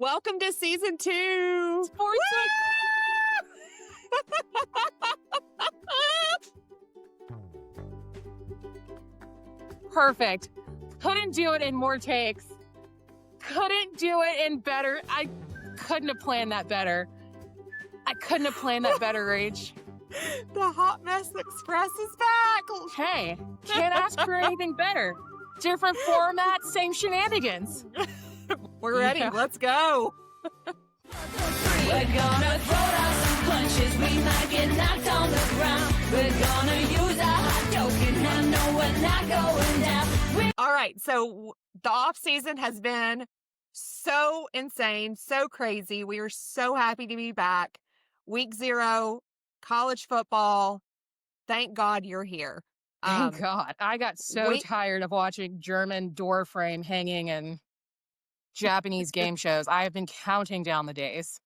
Welcome to season 2. Sports Perfect. Couldn't do it in more takes. Couldn't do it in better. I couldn't have planned that better. I couldn't have planned that better, Rach. The Hot Mess Express is back. Hey, can't ask for anything better. Different format, same shenanigans. We're ready. Yeah. Let's go. We're gonna throw down some punches. We might get knocked on the ground. We're gonna use our hot joking. I know we're not going down. All right. So the off season has been so insane, so crazy. We are so happy to be back. Week 0, college football. Thank God you're here. Thank God. I got so tired of watching German door frame hanging and Japanese game shows. I have been counting down the days.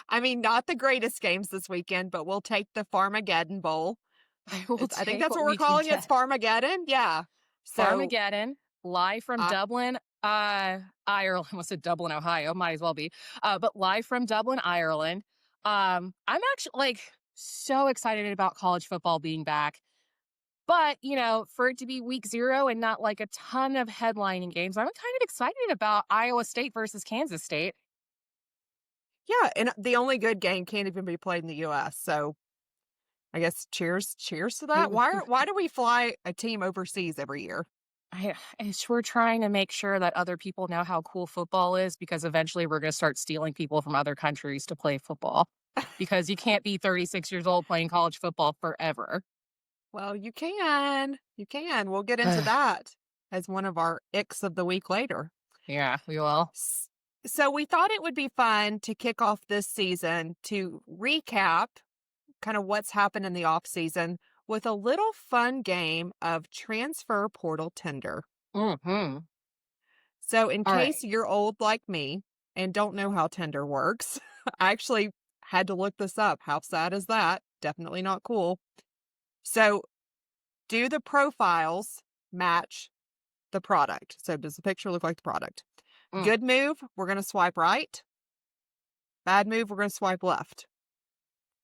I mean, not the greatest games this weekend, but we'll take the Farmageddon Bowl. I think that's what we're calling it. Farmageddon. Yeah. So, Farmageddon, live from Dublin, Ireland. I almost said Dublin, Ohio. Might as well be. But live from Dublin, Ireland. I'm actually so excited about college football being back. But, for it to be week 0 and not like a ton of headlining games, I'm kind of excited about Iowa State versus Kansas State. Yeah, and the only good game can't even be played in the U.S. So I guess cheers to that. Why do we fly a team overseas every year? We're trying to make sure that other people know how cool football is, because eventually we're going to start stealing people from other countries to play football, because you can't be 36 years old playing college football forever. Well, you can. We'll get into that as one of our icks of the week later. Yeah, we will. So we thought it would be fun to kick off this season to recap kind of what's happened in the off season with a little fun game of Transfer Portal Tinder. Mm-hmm. So in case you're old like me and don't know how Tinder works, I actually had to look this up. How sad is that? Definitely not cool. So do the profiles match the product? So does the picture look like the product? Good move, we're going to swipe right. Bad move, we're going to swipe left.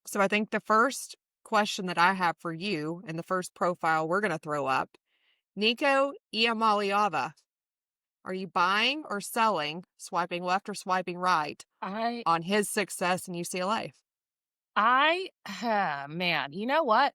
So I think the first question that I have for you and the first profile we're going to throw up, Nico Iamaleava. Are you buying or selling, swiping left or swiping right on his success in UCLA? Man, you know what?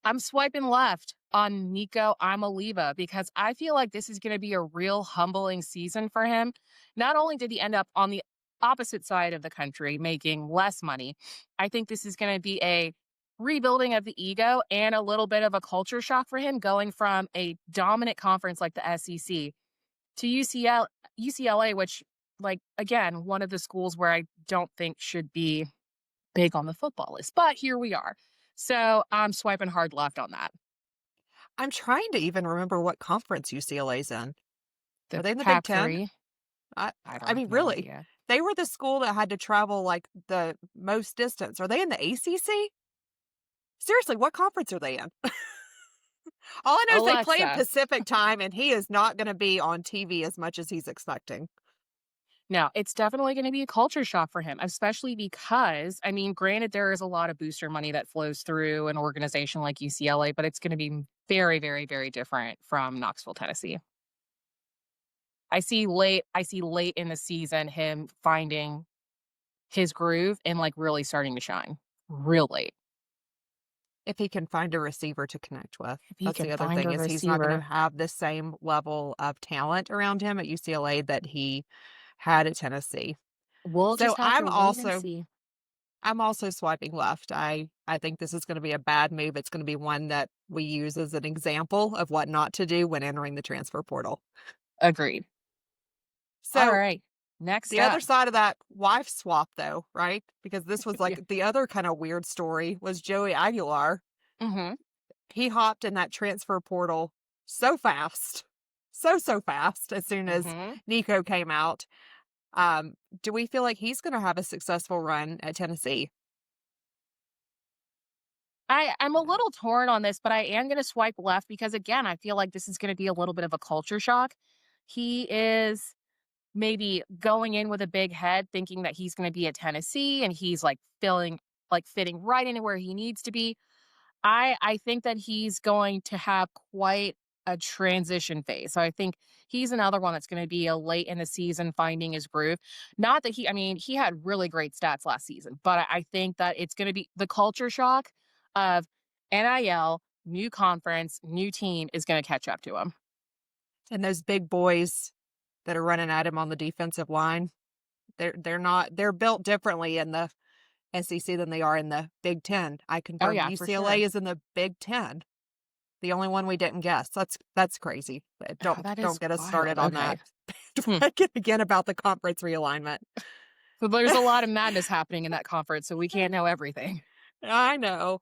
I'm swiping left on Nico Iamaleava, because I feel like this is going to be a real humbling season for him. Not only did he end up on the opposite side of the country making less money, I think this is going to be a rebuilding of the ego and a little bit of a culture shock for him, going from a dominant conference like the SEC to UCLA, which, again, one of the schools where I don't think should be big on the football list. But here we are. So I'm swiping hard left on that. I'm trying to even remember what conference UCLA's in. Are they in the Big Ten? I mean, really, idea. They were the school that had to travel like the most distance. Are they in the ACC? Seriously, what conference are they in? All I know is they play in Pacific time, and he is not going to be on TV as much as he's expecting. No, it's definitely going to be a culture shock for him, especially because, granted, there is a lot of booster money that flows through an organization like UCLA, but it's going to be very, very, very different from Knoxville, Tennessee. I see late in the season him finding his groove and really starting to shine real late. If he can find a receiver to connect with. That's the other thing, is he's not going to have the same level of talent around him at UCLA that he had at Tennessee. I'm also swiping left. I think this is going to be a bad move. It's going to be one that we use as an example of what not to do when entering the transfer portal. Agreed. So, all right. Next, the other side of that wife swap, though, right? Because this was the other kind of weird story was Joey Aguilar. Mm-hmm. He hopped in that transfer portal so fast, so fast as soon as Nico came out. Do we feel like he's going to have a successful run at Tennessee? I'm a little torn on this, but I am going to swipe left because, again, I feel like this is going to be a little bit of a culture shock. He is maybe going in with a big head thinking that he's going to be at Tennessee and he's like feeling like fitting right into where he needs to be. I think that he's going to have quite a transition phase. So I think he's another one that's going to be a late in the season finding his groove. Not that I mean, he had really great stats last season, but I think that it's going to be the culture shock of NIL, new conference, new team is going to catch up to him. And those big boys that are running at him on the defensive line, they're built differently in the SEC than they are in the Big Ten. I Oh confirm yeah, for UCLA sure. is in the Big Ten. The only one we didn't guess. That's crazy. But Oh, that is don't get us wild. started on Okay. that. Hmm. Again about the conference realignment. So there's a lot of madness happening in that conference, so we can't know everything. I know.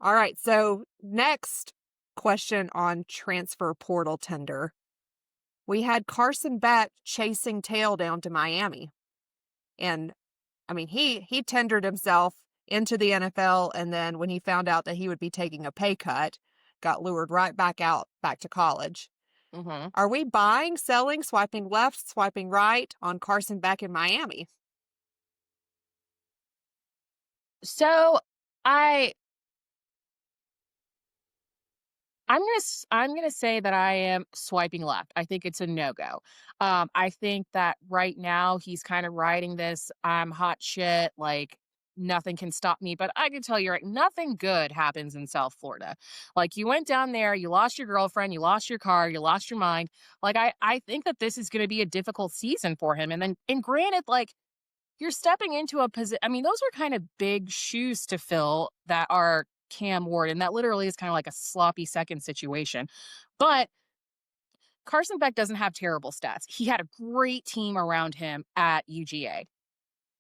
All right. So next question on Transfer Portal Tinder. We had Carson Beck chasing tail down to Miami. And I mean, he tendered himself into the NFL, and then when he found out that he would be taking a pay cut, got lured right back to college. Hmm. Are we buying, selling, swiping left, swiping right on Carson Beck in Miami? So I I'm gonna say that I am swiping left. I think it's a no-go. I think that right now he's kind of riding this I'm hot shit, like nothing can stop me. But I can tell you right, nothing good happens in South Florida. Like you went down there, you lost your girlfriend, you lost your car, you lost your mind. Like I think that this is gonna be a difficult season for him. And granted, like you're stepping into a position. I mean, those are kind of big shoes to fill that are Cam Ward, and that literally is kind of like a sloppy second situation. But Carson Beck doesn't have terrible stats. He had a great team around him at UGA.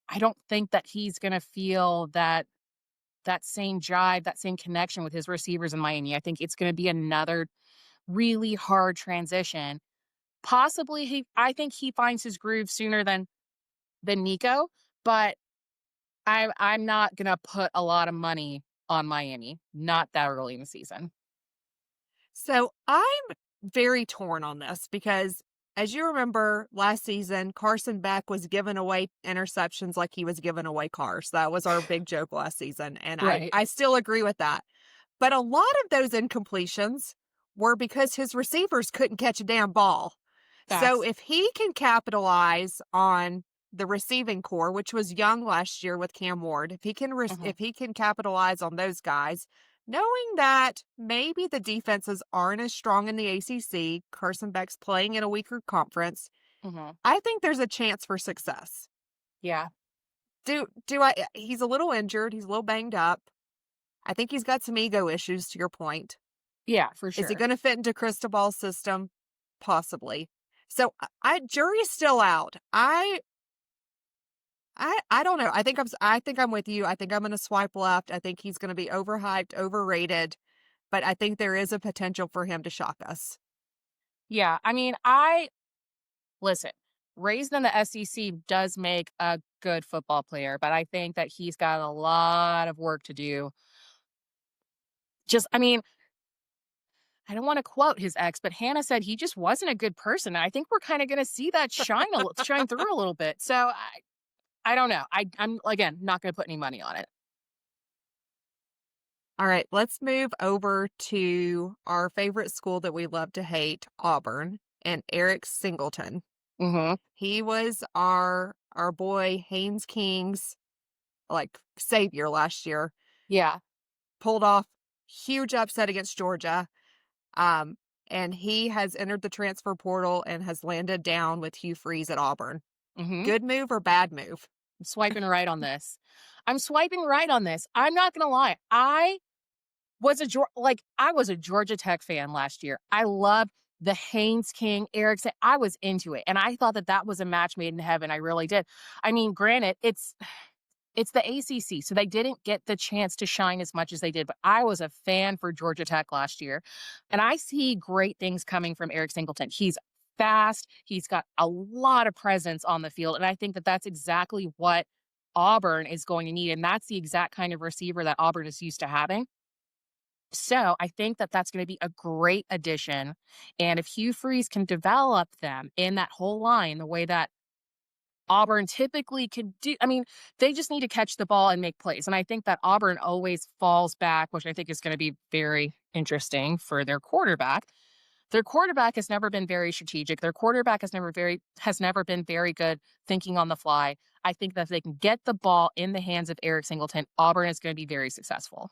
I don't think that he's going to feel that same jive, that same connection with his receivers in Miami. I think it's going to be another really hard transition. Possibly I think he finds his groove sooner than Nico, but I'm not gonna put a lot of money on Miami, not that early in the season. So I'm very torn on this because, as you remember, last season, Carson Beck was giving away interceptions like he was giving away cars. That was our big joke last season. And Right. I still agree with that. But a lot of those incompletions were because his receivers couldn't catch a damn ball. So Facts. if he can capitalize on the receiving core, which was young last year with Cam Ward, Mhm, if he can capitalize on those guys, knowing that maybe the defenses aren't as strong in the ACC, Carson Beck's playing in a weaker conference, mhm. I think there's a chance for success. Yeah. Do I he's a little injured, he's a little banged up. I think he's got some ego issues to your point. Yeah, for Is he sure. going to fit into Cristobal's system? Possibly. So jury's still out. I don't know. I think I'm with you. I think I'm going to swipe left. I think he's going to be overhyped, overrated, but I think there is a potential for him to shock us. Yeah, I mean, I listen, raised in the SEC does make a good football player, but I think that he's got a lot of work to do. Just I mean, I don't wanna quote his ex, but Hannah said he just wasn't a good person. I think we're kinda gonna see that shine through a little bit. So I don't know. I'm, again, not gonna put any money on it. All right, let's move over to our favorite school that we love to hate, Auburn, and Eric Singleton. Mhm. He was our boy Haynes King's like savior last year. Yeah. Pulled off huge upset against Georgia. Um, and he has entered the transfer portal and has landed down with Hugh Freeze at Auburn. Mhm. Good move or bad move? I'm swiping right on this. I'm swiping right on this. I'm not gonna lie. I was a Georgia Tech fan last year. I loved the Haynes King, Erickson. I was into it, and I thought that that was a match made in heaven. I really did. I mean, granted, it's the ACC, so they didn't get the chance to shine as much as they did, but I was a fan for Georgia Tech last year, and I see great things coming from Eric Singleton. He's fast, he's got a lot of presence on the field, and I think that that's exactly what Auburn is going to need, and that's the exact kind of receiver that Auburn is used to having. So I think that that's going to be a great addition. And if Hugh Freeze can develop them in that whole line the way that Auburn typically could do, I mean, they just need to catch the ball and make plays. And I think that Auburn always falls back, which I think is going to be very interesting for their quarterback. Their quarterback has never been very strategic. Their quarterback has never been very good thinking on the fly. I think that if they can get the ball in the hands of Eric Singleton, Auburn is going to be very successful.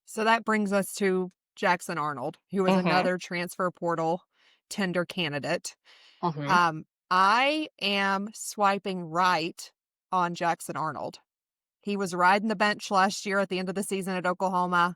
So that brings us to Jackson Arnold, who is Mhm. another transfer portal Tinder candidate. Mhm. I am swiping right on Jackson Arnold. He was riding the bench last year at the end of the season at Oklahoma.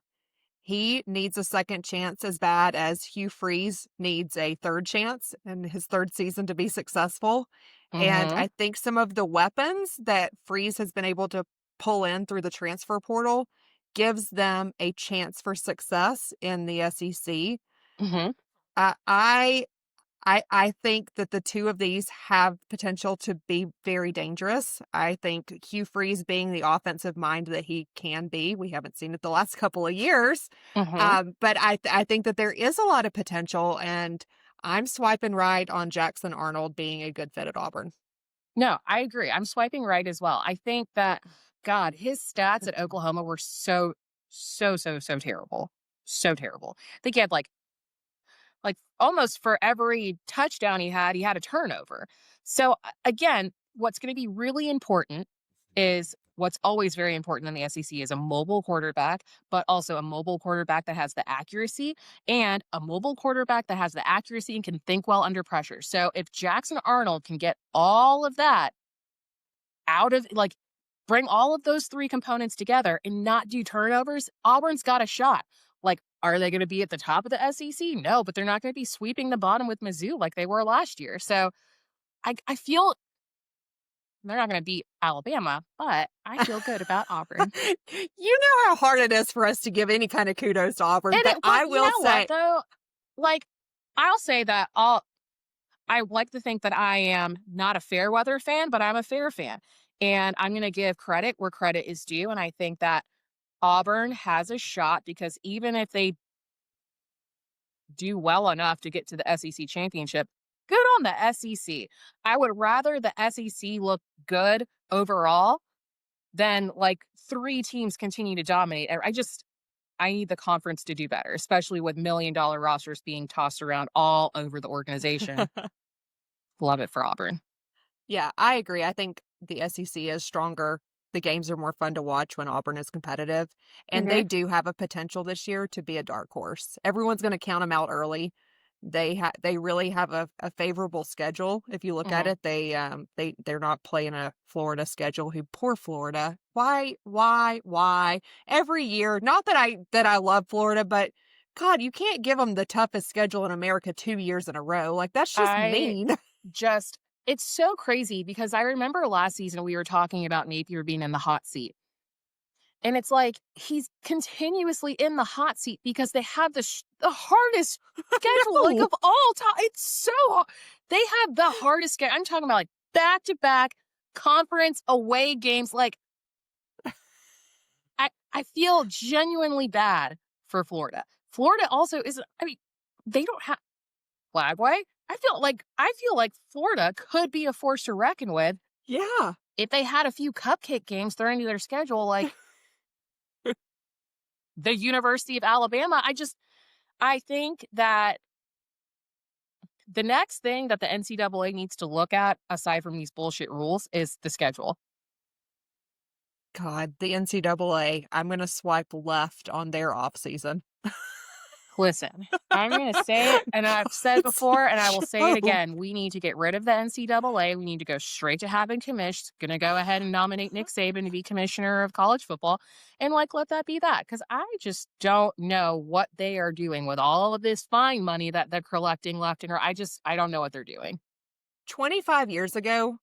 He needs a second chance as bad as Hugh Freeze needs a third chance in his third season to be successful. And Mhm. I think some of the weapons that Freeze has been able to pull in through the transfer portal gives them a chance for success in the SEC. Mhm. I I I think that the two of these have potential to be very dangerous. I think Hugh Freeze being the offensive mind that he can be, we haven't seen it the last couple of years. Mhm. But I think that there is a lot of potential, and I'm swiping right on Jackson Arnold being a good fit at Auburn. No, I agree. I'm swiping right as well. I think that, God, his stats at Oklahoma were so terrible. So terrible. I think he had like almost for every touchdown he had a turnover. So again, what's going to be really important is what's always very important in the SEC is a mobile quarterback, but also a mobile quarterback that has the accuracy and a mobile quarterback that has the accuracy and can think well under pressure. So if Jackson Arnold can get all of that out of like bring all of those three components together and not do turnovers, Auburn's got a shot. Like, are they going to be at the top of the SEC? No, but they're not going to be sweeping the bottom with Mizzou like they were last year. So I feel they're not going to beat Alabama, but I feel good about Auburn. You know how hard it is for us to give any kind of kudos to Auburn, but But I you will know what say, though? Like, I'll say that I like to think that I am not a fair weather fan, but I'm a fair fan. And I'm going to give credit where credit is due. And I think that Auburn has a shot because even if they do well enough to get to the SEC championship, good on the SEC. I would rather the SEC look good overall than like three teams continue to dominate. I need the conference to do better, especially with $1 million rosters being tossed around all over the organization. Love it for Auburn. yeah, I agree. I think the SEC is stronger. The games are more fun to watch when Auburn is competitive, and Hmm. they do have a potential this year to be a dark horse. Everyone's going to count them out early. They really have a favorable schedule. If you look at Hmm. it, they're not playing a Florida schedule. Who poor Florida? Why? Every year, not that I love Florida, but God, you can't give them the toughest schedule in America 2 years in a row. Like that's just I mean. just, it's so crazy because I remember last season we were talking about Napier being in the hot seat. And it's like he's continuously in the hot seat because they have the hardest schedule like No. of all time. It's so they have the hardest schedule. I'm talking about like back to back conference away games. Like I feel genuinely bad for Florida. Florida also is. I mean, they don't have Flagway. I feel like Florida could be a force to reckon with Yeah. if they had a few cupcake games thrown into their schedule, like the University of Alabama. I think that the next thing that the NCAA needs to look at, aside from these bullshit rules, is the schedule. God, the NCAA, I'm gonna swipe left on their off season. Listen, I'm going to say it, and I've said before, and I will say it So again. We need to get rid of the NCAA. We need to go straight to having commish. Going to go ahead and nominate Nick Saban to be commissioner of college football, and like let that be that. Because I just don't know what they are doing with all of this fine money that they're collecting left and right. I don't know what they're doing. 25 years ago,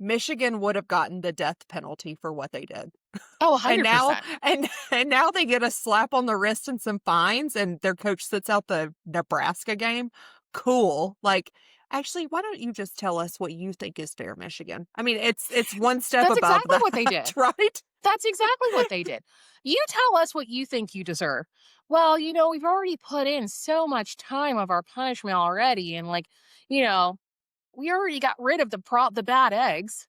Michigan would have gotten the death penalty for what they did. Oh, And now 100%. and now they get a slap on the wrist and some fines and their coach sits out the Nebraska game. Cool. Like Actually, why don't you just tell us what you think is fair, Michigan? I mean, it's one step That's above exactly that, what they did. right? That's exactly what they did. You tell us what you think you deserve. Well, we've already put in so much time of our punishment already, and you know, we already got rid of the bad eggs.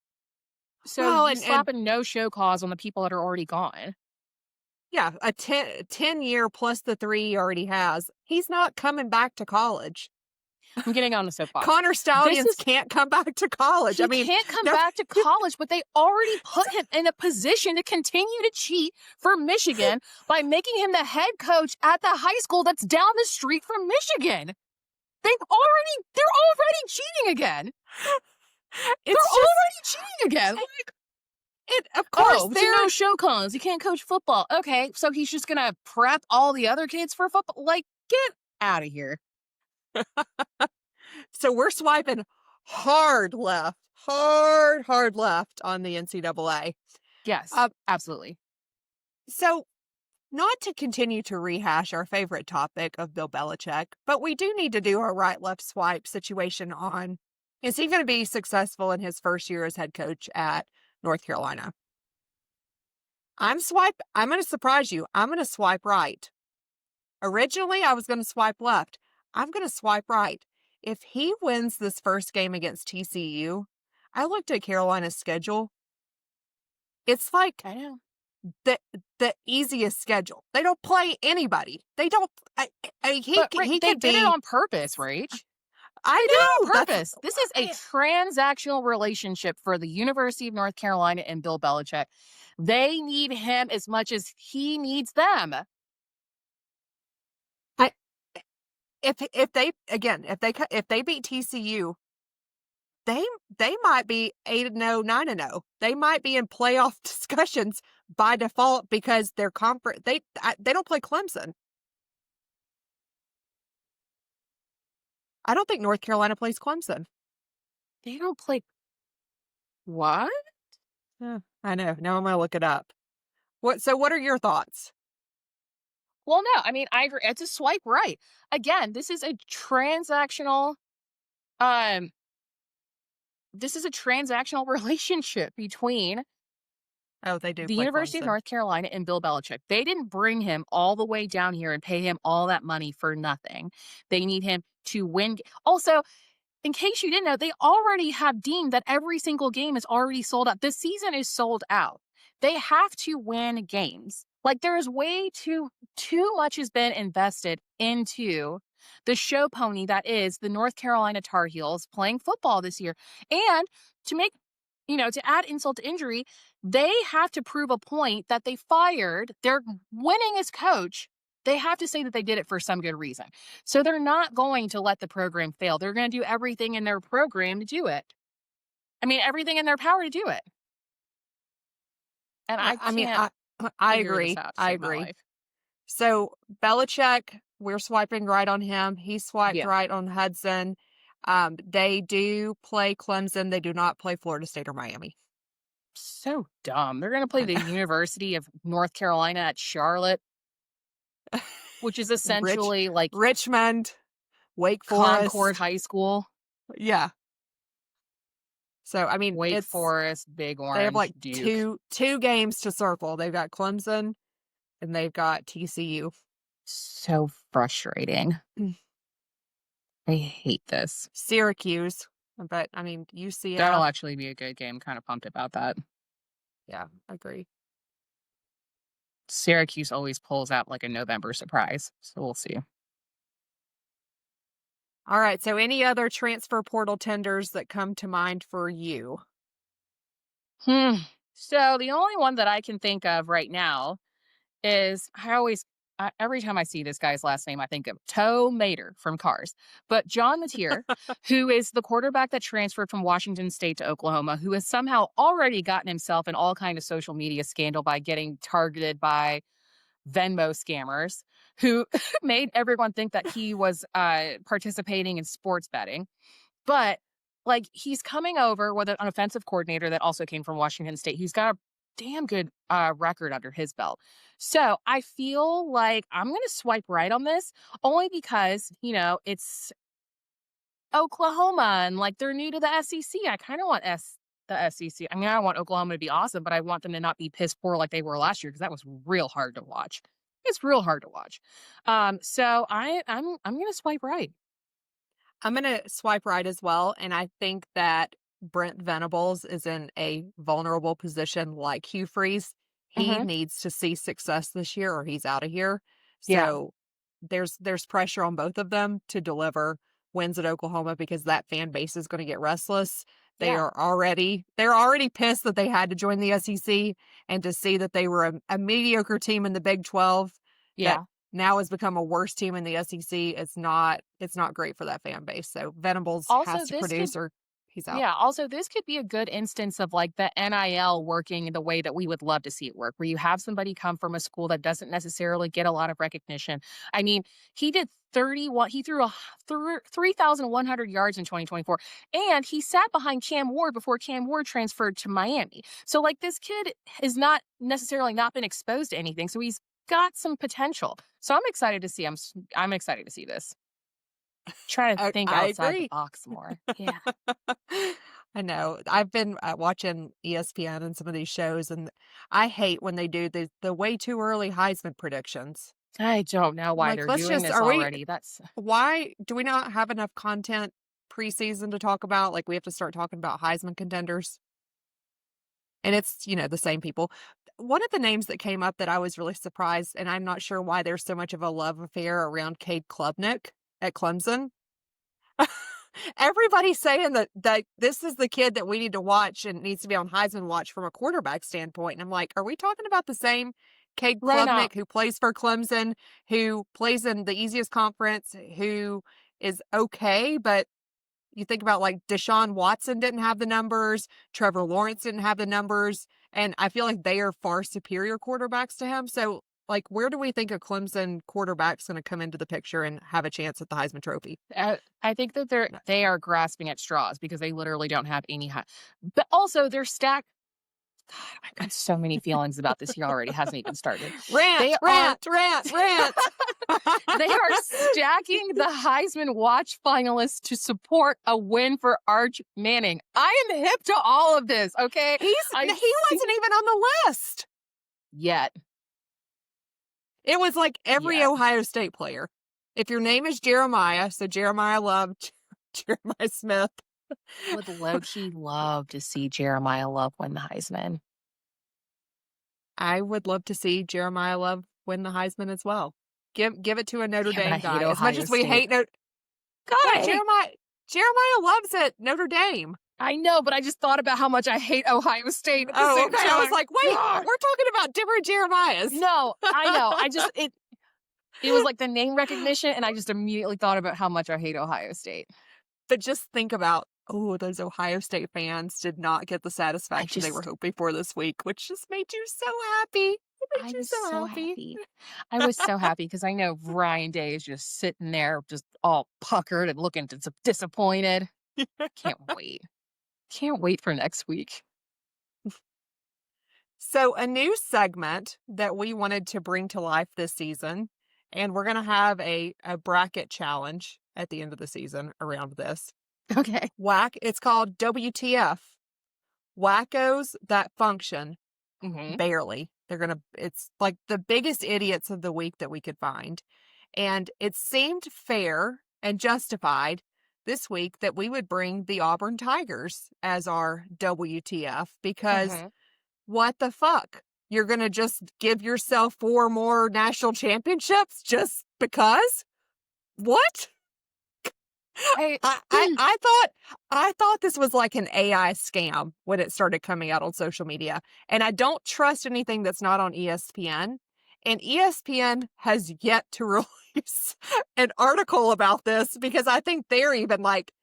So Well, you and slap a no-show clause on the people that are already gone. yeah, a 10-year plus the 3 he already has. He's not coming back to college. I'm getting on the soapbox. Connor This Stallions is can't come back to college. I He mean, can't come they're back to college, but they already put him in a position to continue to cheat for Michigan by making him the head coach at the high school that's down the street from Michigan. They're already cheating again. They're it's just already cheating again. of course It's a no-show cause. You can't coach football. Okay, so he's just gonna prep all the other kids for football. Get out of here. so we're swiping hard left on the NCAA. Yes, absolutely. So not to continue to rehash our favorite topic of Bill Belichick, but we do need to do a right-left swipe situation on, is he going to be successful in his first year as head coach at North Carolina? I'm going to surprise you. I'm going to swipe right. Originally, I was going to swipe left. I'm going to swipe right. If he wins this first game against TCU, I looked at Carolina's schedule. It's like I know. the easiest schedule. They don't play anybody. They don't. He They could did be it on purpose, Rach. I They did it know. on purpose. This is a transactional relationship for the University of North Carolina and Bill Belichick. They need him as much as he needs them. If they beat TCU, they might be 8-0, 9-0. They might be in playoff discussions by default because their conference they don't play Clemson. I don't think North Carolina plays Clemson. They don't play what? Yeah, I know. Now I'm gonna look it up. What are your thoughts? Well, no, I mean, I agree. It's a swipe right. Again, this is a transactional um relationship between Oh, they do the play University of Clemson. North Carolina and Bill Belichick. They didn't bring him all the way down here and pay him all that money for nothing. They need him to win. Also, in case you didn't know, they already have deemed that every single game is already sold out. The season is sold out. They have to win games. There is way too much has been invested into the show pony that is the North Carolina Tar Heels playing football this year. And to make, to add insult to injury, they have to prove a point that they fired their winningest coach. They have to say that they did it for some good reason. So they're not going to let the program fail. They're going to do everything in their program to do it. I mean, everything in their power to do it. And I agree. I agree. So Belichick, we're swiping right on him. He swiped right on Hudson. They do play Clemson. They do not play Florida State or Miami. So dumb. They're going to play the University of North Carolina at Charlotte, which is essentially Richmond, Wake Forest, Concord High School. Yeah. So I mean, Wake Forest, Big Orange. They have Duke. two games to circle. They've got Clemson and they've got TCU. So frustrating. I hate this. Syracuse, but I mean UCF. That'll actually be a good game. Kind of pumped about that. Yeah, I agree. Syracuse always pulls out a November surprise, so we'll see. All right, so any other transfer portal tenders that come to mind for you? So the only one that I can think of right now is every time I see this guy's last name, I think of Toe Mater from Cars. But John Mateer, who is the quarterback that transferred from Washington State to Oklahoma, who has somehow already gotten himself in all kind of social media scandal by getting targeted by Venmo scammers who made everyone think that he was participating in sports betting. But he's coming over with an offensive coordinator that also came from Washington State. He's got a damn good record under his belt. So I feel like I'm going to swipe right on this only because, it's Oklahoma and like they're new to the SEC. I kind of want the SEC. I mean, I want Oklahoma to be awesome, but I want them to not be piss poor like they were last year because that was real hard to watch. It's real hard to watch. So I'm gonna swipe right. I'm gonna swipe right as well, and I think that Brent Venables is in a vulnerable position like Hugh Freeze. He Hmm. needs to see success this year or he's out of here. Yeah. So there's pressure on both of them to deliver wins at Oklahoma because that fan base is going to get restless. Yeah. They're already pissed that they had to join the SEC, and to see that they were a mediocre team in the Big 12 that Yeah. now has become a worse team in the SEC. It's not great for that fan base. So Venables Also, has to this could produce or he's out. Yeah, also this could be a good instance of like the NIL working the way that we would love to see it work, where you have somebody come from a school that doesn't necessarily get a lot of recognition. I mean, he did 31, he threw 3,100 yards in 2024, and he sat behind Cam Ward before Cam Ward transferred to Miami. So like this kid is not necessarily not been exposed to anything, so he's got some potential. So I'm excited to see. I'm excited to see this. Trying to think I outside the agree. box more. Yeah. I know. I've been watching ESPN and some of these shows, and I hate when they do the way too early Heisman predictions. I don't know I'm why like, they're let's doing just, this are we, already. That's why do we not have enough content preseason to talk about? Like, we have to start talking about Heisman contenders. And it's, the same people. One of the names that came up that I was really surprised, and I'm not sure why there's so much of a love affair around Cade Klubnik at Clemson. Everybody's saying that this is the kid that we need to watch and needs to be on Heisman watch from a quarterback standpoint. And I'm like, are we talking about the same Cade Lena. Klubnik who plays for Clemson, who plays in the easiest conference, who is okay, but you think about like Deshaun Watson didn't have the numbers, Trevor Lawrence didn't have the numbers, and I feel like they are far superior quarterbacks to him. So, like, where do we think a Clemson quarterback's going to come into the picture and have a chance at the Heisman Trophy? I think that they are grasping at straws because they literally don't have any high. But also they're stacked. God, I've got so many feelings about this. He already hasn't even started. Rant. They are stacking the Heisman Watch finalists to support a win for Arch Manning. I am hip to all of this, okay? He wasn't even on the list. Yet. It was like every Ohio State player. If your name is Jeremiah, so Jeremiah loved Jeremiah Smith. Would low-key love to see Jeremiah Love win the Heisman. I would love to see Jeremiah Love win the Heisman as well. Give it to a Notre Yeah, but I Dame hate guy. As Ohio much as we State. hate Notre God, I hate- Jeremiah loves it, Notre Dame. I know, but I just thought about how much I hate Ohio State at the same okay. time. I was like, wait, God. we're talking about different Jeremiahs. No, I know. It was like the name recognition, and I just immediately thought about how much I hate Ohio State. But just think about, those Ohio State fans did not get the satisfaction they were hoping for this week, which just made you so happy. I was so happy. I was so happy because I know Ryan Day is just sitting there, just all puckered and looking disappointed. Can't wait. Can't wait for next week. So a new segment that we wanted to bring to life this season, and we're going to have a bracket challenge at the end of the season around this. Okay. It's called WTF. Wackos that function barely. It's like the biggest idiots of the week that we could find. And it seemed fair and justified this week that we would bring the Auburn Tigers as our WTF because what the fuck? You're going to just give yourself 4 more national championships just because? What? I thought this was like an AI scam when it started coming out on social media. And I don't trust anything that's not on ESPN. And ESPN has yet to release an article about this because I think they're even like,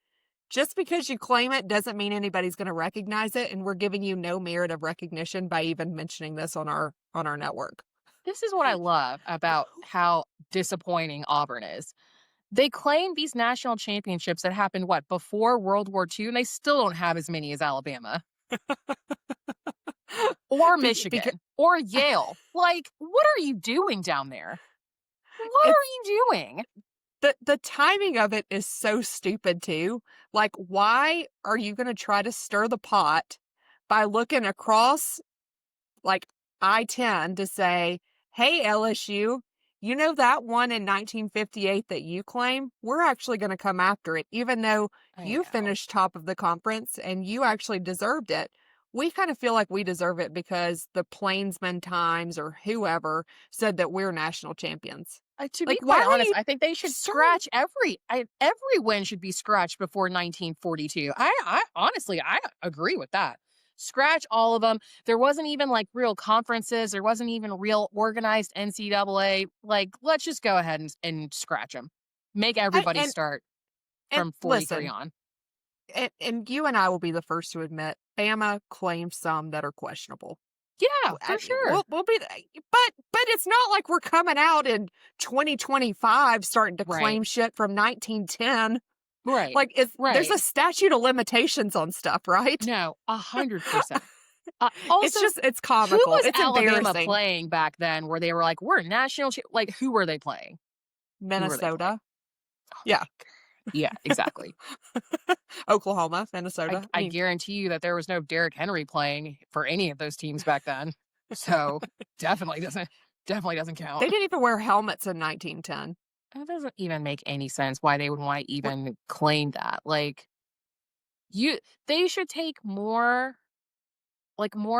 just because you claim it doesn't mean anybody's going to recognize it. And we're giving you no merit of recognition by even mentioning this on our network. This is what I love about how disappointing Auburn is. They claim these national championships that happened, before World War II, and they still don't have as many as Alabama. Or Michigan. Or Yale. Like, what are you doing down there? What are you doing? The timing of it is so stupid too. Like, why are you going to try to stir the pot by looking across like I-10 to say, hey, LSU, you know that one in 1958 that you claim? We're actually going to come after it, even though I you know. finished top of the conference and you actually deserved it. We kind of feel like we deserve it because the Plainsman Times or whoever said that we're national champions. To be Like, why quite are honest, you I think they should stirring? scratch every win should be scratched before 1942. I honestly, I agree with that. Scratch all of them. There wasn't even like real conferences. There wasn't even real organized NCAA. Like, let's just go ahead and scratch them. Make I, everybody and start and from 43 listen, on. and you and I will be the first to admit, Bama claims some that are questionable. Yeah, for sure. We'll be, but it's not like we're coming out in 2025 starting to Right. claim shit from 1910. Right. Like, there's a Right. statute of limitations on stuff, right? No, 100%. It's Also, just, it's who comical. was It's Alabama embarrassing. playing back then where they were like, we're national? Like, who were they playing? Who were they playing? Minnesota. Oh Yeah. my God. Yeah, exactly. Oklahoma, Minnesota. I I mean, guarantee you that there was no Derrick Henry playing for any of those teams back then. So definitely doesn't count. they didn't even wear helmets in 1910. That doesn't even make any sense why they would want to even claim that. Like they should take more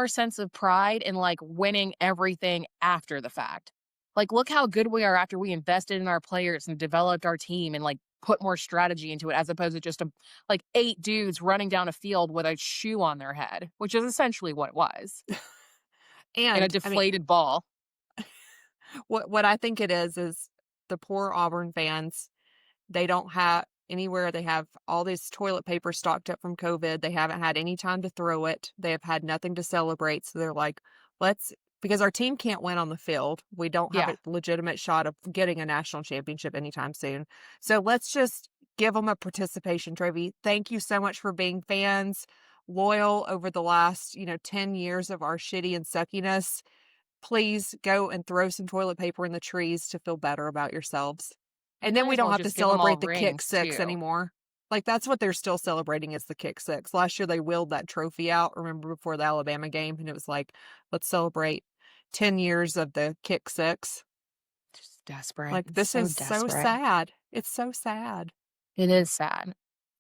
sense of pride in like winning everything after the fact. Like, look how good we are after we invested in our players and developed our team and like put more strategy into it, as opposed to just like 8 dudes running down a field with a shoe on their head, which is essentially what it was, and a And I mean, deflated ball. what I think it is the poor Auburn fans. They don't have anywhere. They have all this toilet paper stocked up from COVID. They haven't had any time to throw it. They have had nothing to celebrate. So they're like, because our team can't win on the field. We don't have Yeah, a legitimate shot of getting a national championship anytime soon. So let's just give them a participation trophy. Thank you so much for being fans, loyal over the last, 10 years of our shitty and suckiness. Please go and throw some toilet paper in the trees to feel better about yourselves. you And then might we as don't well have to just give them all celebrate the kick rings six too. anymore. Like, that's what they're still celebrating is the kick six. Last year they wheeled that trophy out, remember, before the Alabama game, and it was like, let's celebrate 10 years of the kick six. Just desperate. Like, It's this so is so desperate. sad. It's so sad. It is sad.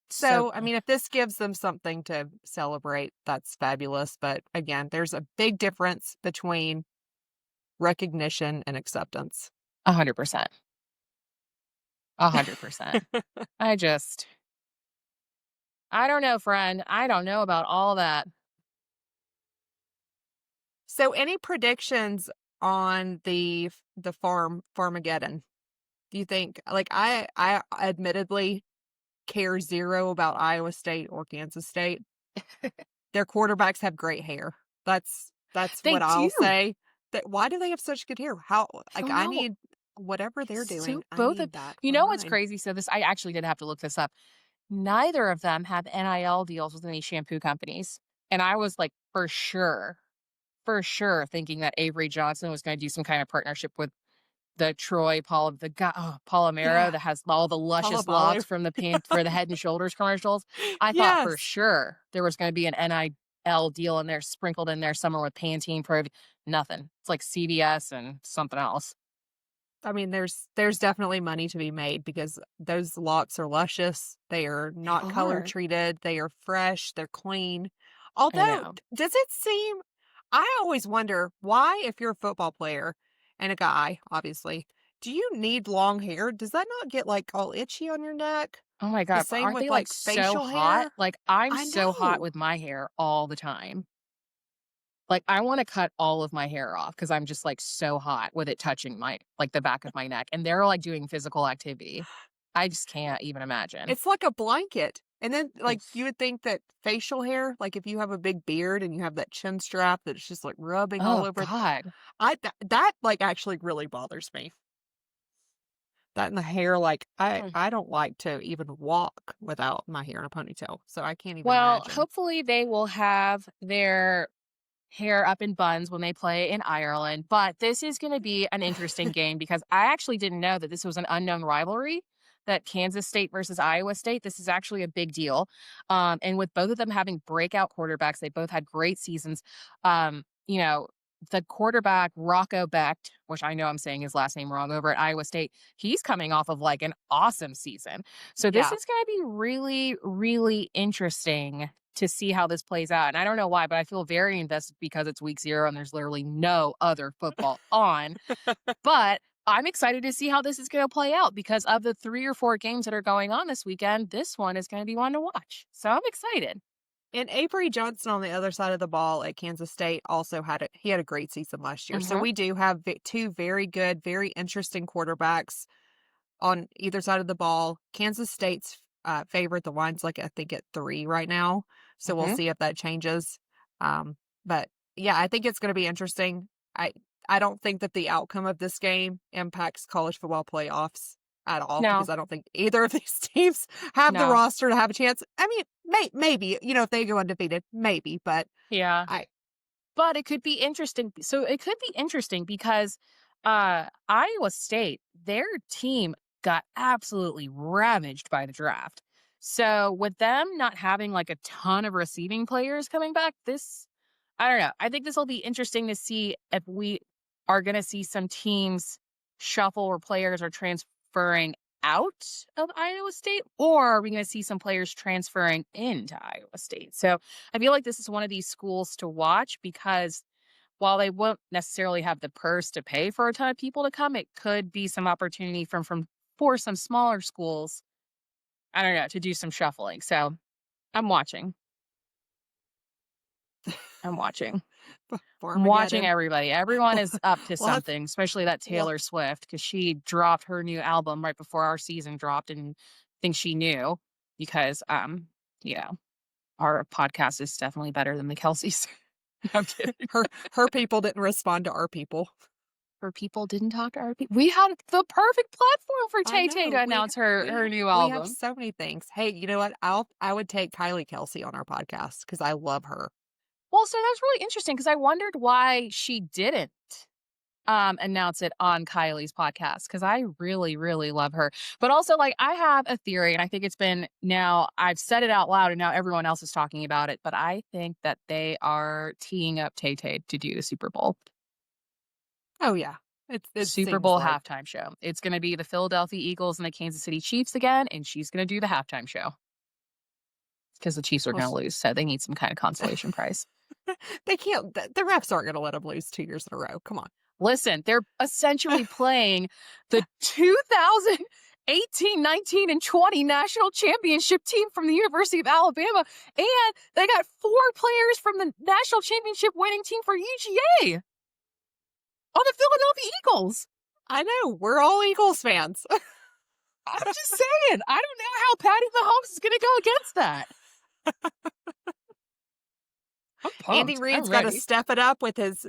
So, I mean, if this gives them something to celebrate, that's fabulous. But again, there's a big difference between recognition and acceptance. 100%. 100%. I don't know, friend. I don't know about all that. So, any predictions on the Farmageddon? Do you think, like, I admittedly care zero about Iowa State or Kansas State. Their quarterbacks have great hair. That's They what I'll do. say. That why do they have such good hair? How, I like, don't I know. need whatever they're doing. So I both of need that you for know what's mine. crazy? So this I actually did have to look this up. Neither of them have NIL deals with any shampoo companies. And I was like, for sure thinking that Avery Johnson was going to do some kind of partnership with the Palomero Yeah, that has all the luscious Palabalu. locks from the for the Head and Shoulders commercials. I thought for Yes. sure there was going to be an NIL deal in there, sprinkled in there somewhere with Pantene Pro. Nothing. It's like CVS and something else. I mean, there's definitely money to be made because those locks are luscious. They are They not color are. treated. They are fresh. They're clean. I Although, know. does it seem? I always wonder why, if you're a football player and a guy, obviously, do you need long hair? Does that not get like all itchy on your neck? Oh my The God. same Aren't with they like like so facial hot? hair. Like I'm I so hot know. with my hair all the time. Like I want to cut all of my hair off because I'm just like so hot with it touching the back of my neck. And they're like doing physical activity. I just can't even imagine. It's like a blanket. And then, like, Oof. you would think that facial hair, like if you have a big beard and you have that chin strap that's just like rubbing all Oh over, God. that like actually really bothers me. That and the hair, like I don't like to even walk without my hair in a ponytail, so I can't even Well, imagine. hopefully they will have their hair up in buns when they play in Ireland. But this is going to be an interesting game because I actually didn't know that this was an unknown rivalry. that Kansas State versus Iowa State, this is actually a big deal. And with both of them having breakout quarterbacks, they both had great seasons. You know, the quarterback, Rocco Becht, which I know I'm saying his last name wrong, over at Iowa State, he's coming off of like an awesome season. So this is going to be really, really interesting to see how this plays out. And I don't know why, but I feel very invested because it's week 0 and there's literally no other football on. But I'm excited to see how this is going to play out because of the 3 or 4 games that are going on this weekend. This one is going to be one to watch. So I'm excited. And Avery Johnson on the other side of the ball at Kansas State also had a great season last year. So we do have 2 very good, very interesting quarterbacks on either side of the ball. Kansas State's favorite. The line's like, I think, at 3 right now. So we'll see if that changes. But yeah, I think it's going to be interesting. I don't think that the outcome of this game impacts college football playoffs at all because I don't think either of these teams have the roster to have a chance. I mean, maybe, if they go undefeated, maybe, but but it could be interesting. So it could be interesting because Iowa State, their team got absolutely ravaged by the draft. So with them not having like a ton of receiving players coming back, I don't know. I think this will be interesting to see if we are going to see some teams shuffle or players are transferring out of Iowa State, or are we going to see some players transferring into Iowa State? So I feel like this is one of these schools to watch because while they won't necessarily have the purse to pay for a ton of people to come, it could be some opportunity for some smaller schools, I don't know, to do some shuffling. So I'm watching. I'm watching everybody. Everyone is up to something, especially that Taylor Swift, because she dropped her new album right before our season dropped, and I think she knew because, our podcast is definitely better than the Kelseys. I'm kidding. Her people didn't respond to our people. Her people didn't talk to our people. We had the perfect platform for Tay-Tay to announce her new album. We have so many things. Hey, you know what? I would take Kylie Kelsey on our podcast because I love her. Well, so that's really interesting because I wondered why she didn't announce it on Kylie's podcast because I really, really love her. But also, like, I have a theory, and I think it's been now, I've said it out loud, and now everyone else is talking about it, but I think that they are teeing up Tay-Tay to do the Super Bowl. Oh, yeah. It's Super Bowl halftime show. It's going to be the Philadelphia Eagles and the Kansas City Chiefs again, and she's going to do the halftime show. Because the Chiefs are going to lose, so they need some kind of consolation prize. They can't. The refs aren't going to let them lose 2 years in a row. Come on. Listen, they're essentially playing the 2018, 19, and 20 national championship team from the University of Alabama, and they got 4 players from the national championship winning team for UGA on the Philadelphia Eagles. I know. We're all Eagles fans. I'm just saying. I don't know how Patty Mahomes is going to go against that. Andy Reid's got to step it up with his,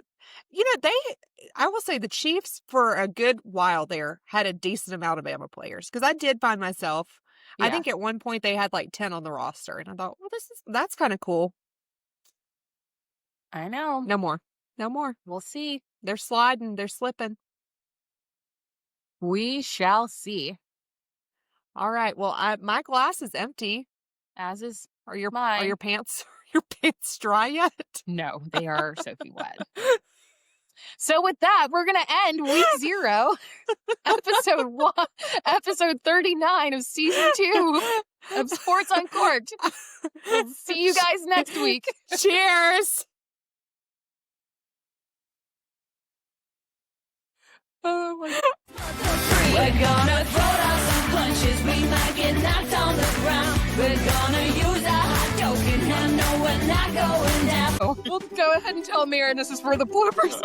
I will say the Chiefs for a good while there had a decent amount of Bama players because I did find myself, I think at one point they had like 10 on the roster and I thought, well, that's kind of cool. I know. No more. We'll see. They're sliding. They're slipping. We shall see. All right. Well, my glass is empty. As is mine. Are your pants dry yet? No, they are soaking wet. So with that, we're going to end week 0, episode 39 of season 2 of Sports Uncorked. We'll see you guys next week. Cheers. Oh my God. We're gonna throw down some punches. We might get knocked on the ground. We're gonna use our hot joking hand. No, we're not going down. Oh, we'll go ahead and tell Mary this is for the bloopers.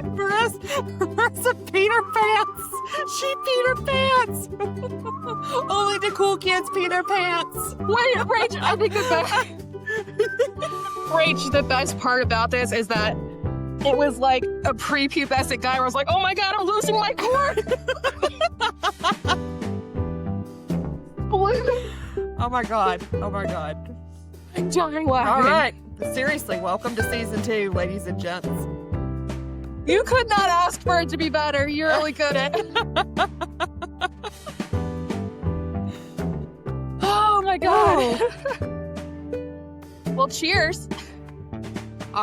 Marisa peed her pants. She peed her pants. Only the cool kids peed their pants. Wait, Rach, I think the best part about this is that it was like a prepubescent guy where I was like, oh my God, I'm losing my cord. Oh my God. Oh my God. I'm dying laughing. All right. Seriously, welcome to season 2, ladies and gents. You could not ask for it to be better. You really couldn't. Oh my God. Well, cheers.